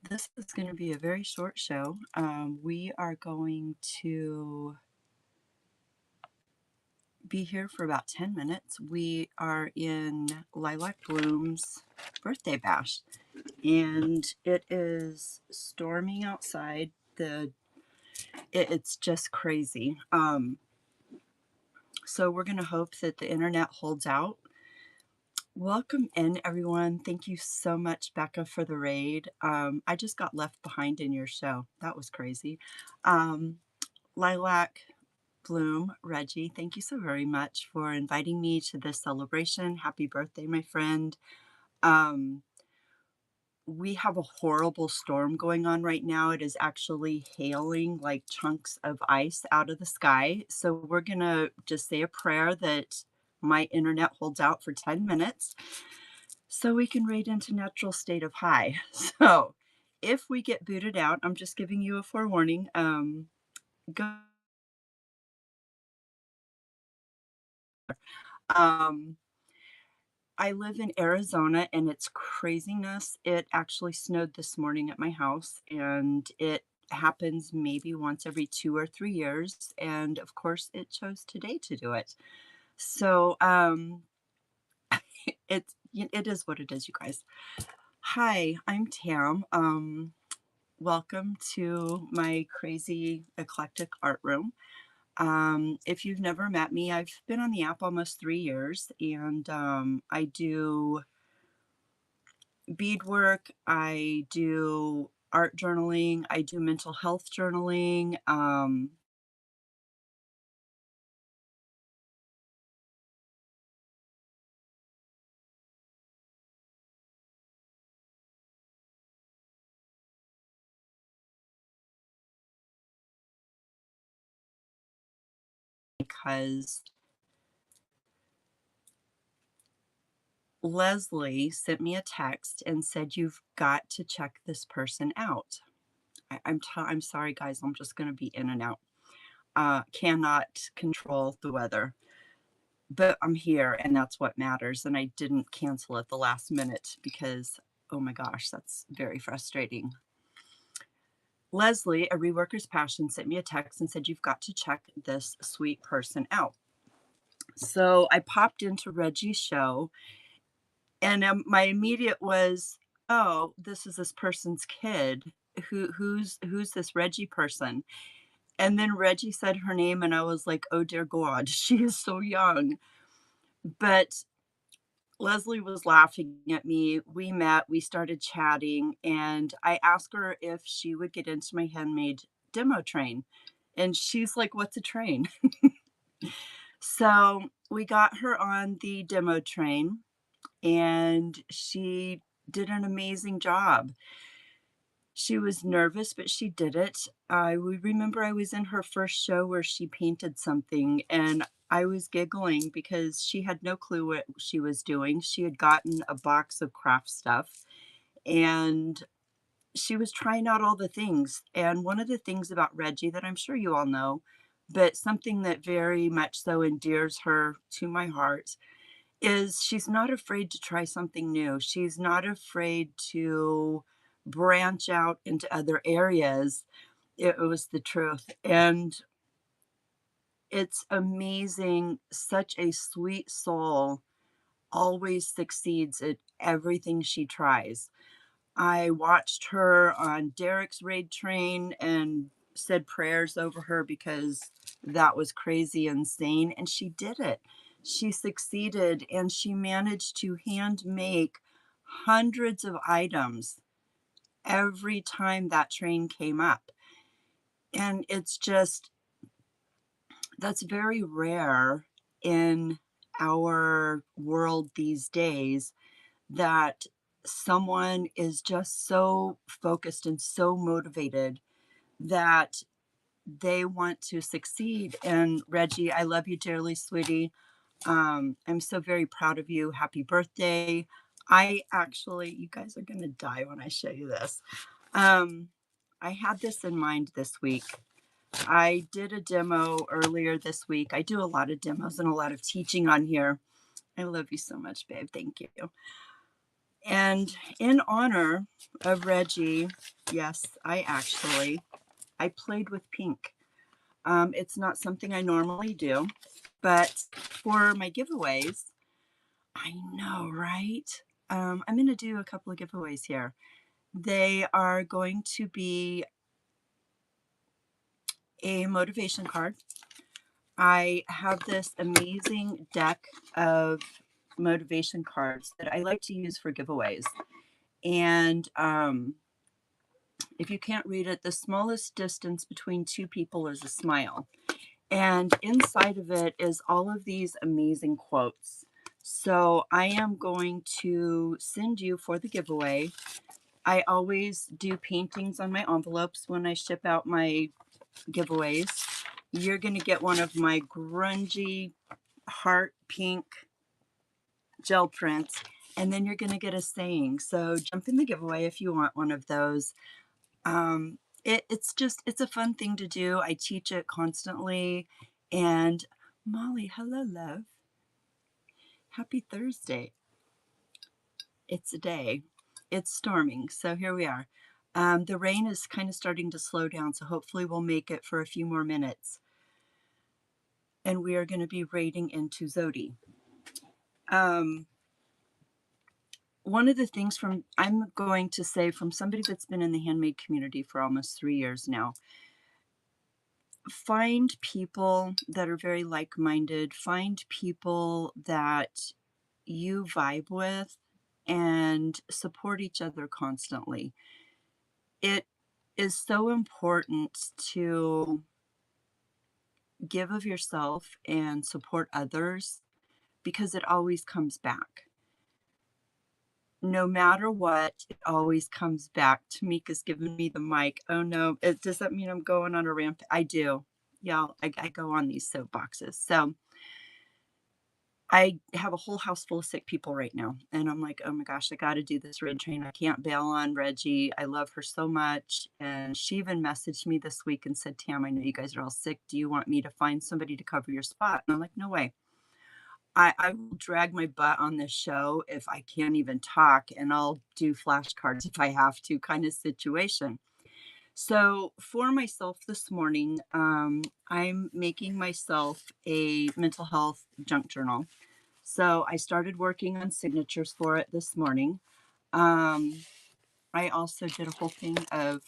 This is going to be a very short show. We are going to be here for about 10 minutes. We are in Lilacbloom's birthday bash, and it is storming outside. It's just crazy. So we're going to hope that the internet holds out. Welcome in, everyone. Thank you so much, Becca, for the raid. I just got left behind in your show. That was crazy. Lilac Bloom, Reggie, thank you so very much for inviting me to this celebration. Happy birthday, my friend. Um, we have a horrible storm going on right now. It is actually hailing like chunks of ice out of the sky. So we're going to just say a prayer that my internet holds out for 10 minutes so we can raid into natural state of high. So if we get booted out, I'm just giving you a forewarning. Go. Um, I live in Arizona and it's craziness. It actually snowed this morning at my house, and it happens maybe once every 2 or 3 years. And of course, it chose today to do it. So it is what it is, you guys. Hi, I'm Tam. Welcome to my crazy eclectic art room. If you've never met me, I've been on the app almost 3 years, and I do beadwork, I do art journaling, I do mental health journaling. Because Leslie sent me a text and said, "You've got to check this person out." I'm sorry, guys. I'm just going to be in and out. Cannot control the weather, but I'm here, and that's what matters. And I didn't cancel at the last minute because, oh my gosh, that's very frustrating. Leslie, a reworker's passion, sent me a text and said, "You've got to check this sweet person out." So I popped into Reggie's show, and my immediate was, "Oh, this is this person's kid. Who's this Reggie person?" And then Reggie said her name, and I was like, "Oh dear God, she is so young." But Leslie was laughing at me. We met, we started chatting, and I asked her if she would get into my handmade demo train. And she's like, "What's a train?" So we got her on the demo train, and she did an amazing job. She was nervous, but she did it. I remember I was in her first show where she painted something, and I was giggling because she had no clue what she was doing. She had gotten a box of craft stuff, and she was trying out all the things. And one of the things about Reggie that I'm sure you all know, but something that very much so endears her to my heart, is she's not afraid to try something new. She's not afraid to branch out into other areas. It was the truth. And it's amazing. Such a sweet soul, always succeeds at everything she tries. I watched her on Derek's raid train and said prayers over her because that was crazy insane. And she did it. She succeeded, and she managed to hand make hundreds of items every time that train came up. And it's just, that's very rare in our world these days, that someone is just so focused and so motivated that they want to succeed. And Reggie, I love you dearly, sweetie. I'm so very proud of you. Happy birthday. I actually, you guys are going to die when I show you this. I had this in mind this week. I did a demo earlier this week. I do a lot of demos and a lot of teaching on here. I love you so much, babe. Thank you. And in honor of Reggie, yes, I played with pink. It's not something I normally do, but for my giveaways, I know, right? I'm going to do a couple of giveaways here. They are going to be a motivation card. I have this amazing deck of motivation cards that I like to use for giveaways. And if you can't read it, the smallest distance between two people is a smile. And inside of it is all of these amazing quotes. So I am going to send you for the giveaway. I always do paintings on my envelopes when I ship out my giveaways. You're going to get one of my grungy heart pink gel prints, and then you're going to get a saying. So jump in the giveaway if you want one of those. It's a fun thing to do. I teach it constantly. And Molly, hello, love. Happy Thursday. It's a day. It's storming. So here we are. The rain is kind of starting to slow down. So hopefully we'll make it for a few more minutes. And we are going to be raiding into Zodi. One of the things I'm going to say from somebody that's been in the handmade community for almost 3 years now, find people that are very like-minded, find people that you vibe with, and support each other constantly. It is so important to give of yourself and support others because it always comes back. No matter what, it always comes back. Tamika's giving me the mic. Oh no, does that mean I'm going on a ramp? I do. Y'all, I go on these soapboxes. So I have a whole house full of sick people right now. And I'm like, oh my gosh, I got to do this raid train. I can't bail on Reggie. I love her so much. And she even messaged me this week and said, Tam, I know you guys are all sick. Do you want me to find somebody to cover your spot? And I'm like, no way. I will drag my butt on this show if I can't even talk, and I'll do flashcards if I have to, kind of situation. So for myself this morning, I'm making myself a mental health junk journal. So I started working on signatures for it this morning. I also did a whole thing of,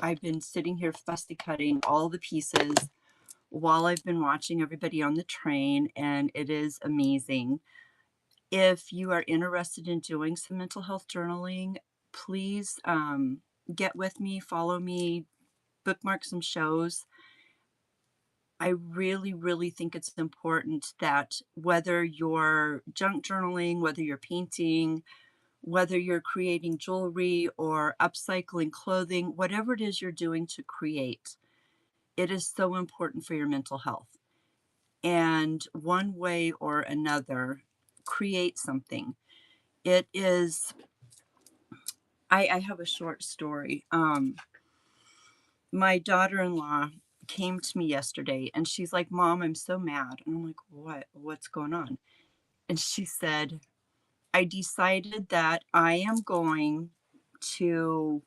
I've been sitting here fussy cutting all the pieces while I've been watching everybody on the train, and it is amazing. If you are interested in doing some mental health journaling, please get with me, follow me, bookmark some shows. I really, really think it's important that whether you're junk journaling, whether you're painting, whether you're creating jewelry or upcycling clothing, whatever it is you're doing to create, it is so important for your mental health. And one way or another, create something. It is, I have a short story. My daughter-in-law came to me yesterday and she's like, Mom, I'm so mad. And I'm like, what's going on? And she said, I decided that I am going to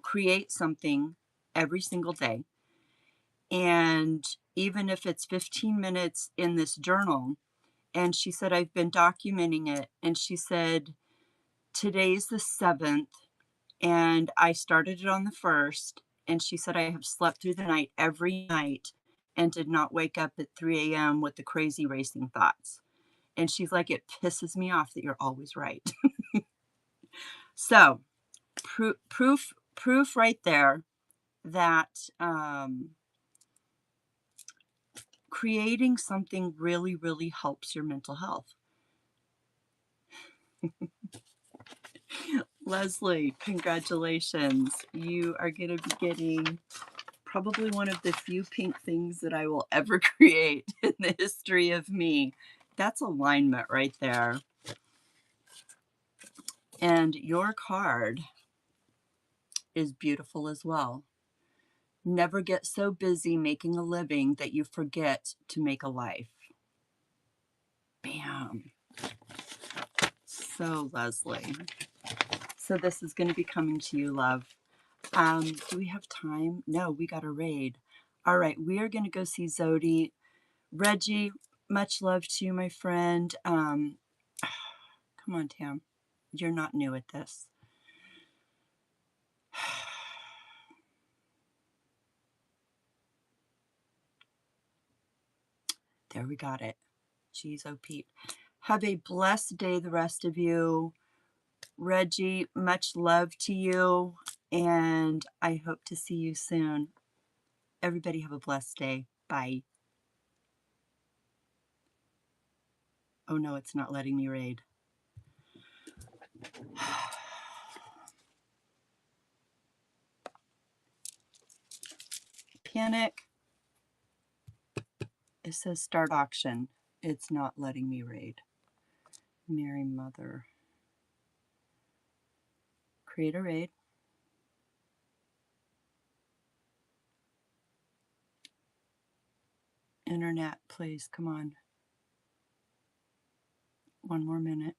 create something every single day. And even if it's 15 minutes in this journal, and she said, I've been documenting it. And she said, today's the 7th, and I started it on the 1st. And she said, I have slept through the night every night and did not wake up at 3 a.m. with the crazy racing thoughts. And she's like, it pisses me off that you're always right. So proof right there that creating something really, really helps your mental health. Leslie, congratulations. You are going to be getting probably one of the few pink things that I will ever create in the history of me. That's alignment right there. And your card is beautiful as well. Never get so busy making a living that you forget to make a life. Bam. So, Leslie, So this is going to be coming to you, love. Do we have time? No, we got a raid. All right, we are going to go see Zodi. Reggie, much love to you, my friend. Come on, Tam. You're not new at this. There, we got it. Jeez, oh, Pete. Have a blessed day, the rest of you. Reggie, much love to you, and I hope to see you soon. Everybody have a blessed day. Bye. Oh no, it's not letting me raid. Panic. It says start auction. It's not letting me raid. Mary Mother. Create a raid. Internet, please, come on. One more minute.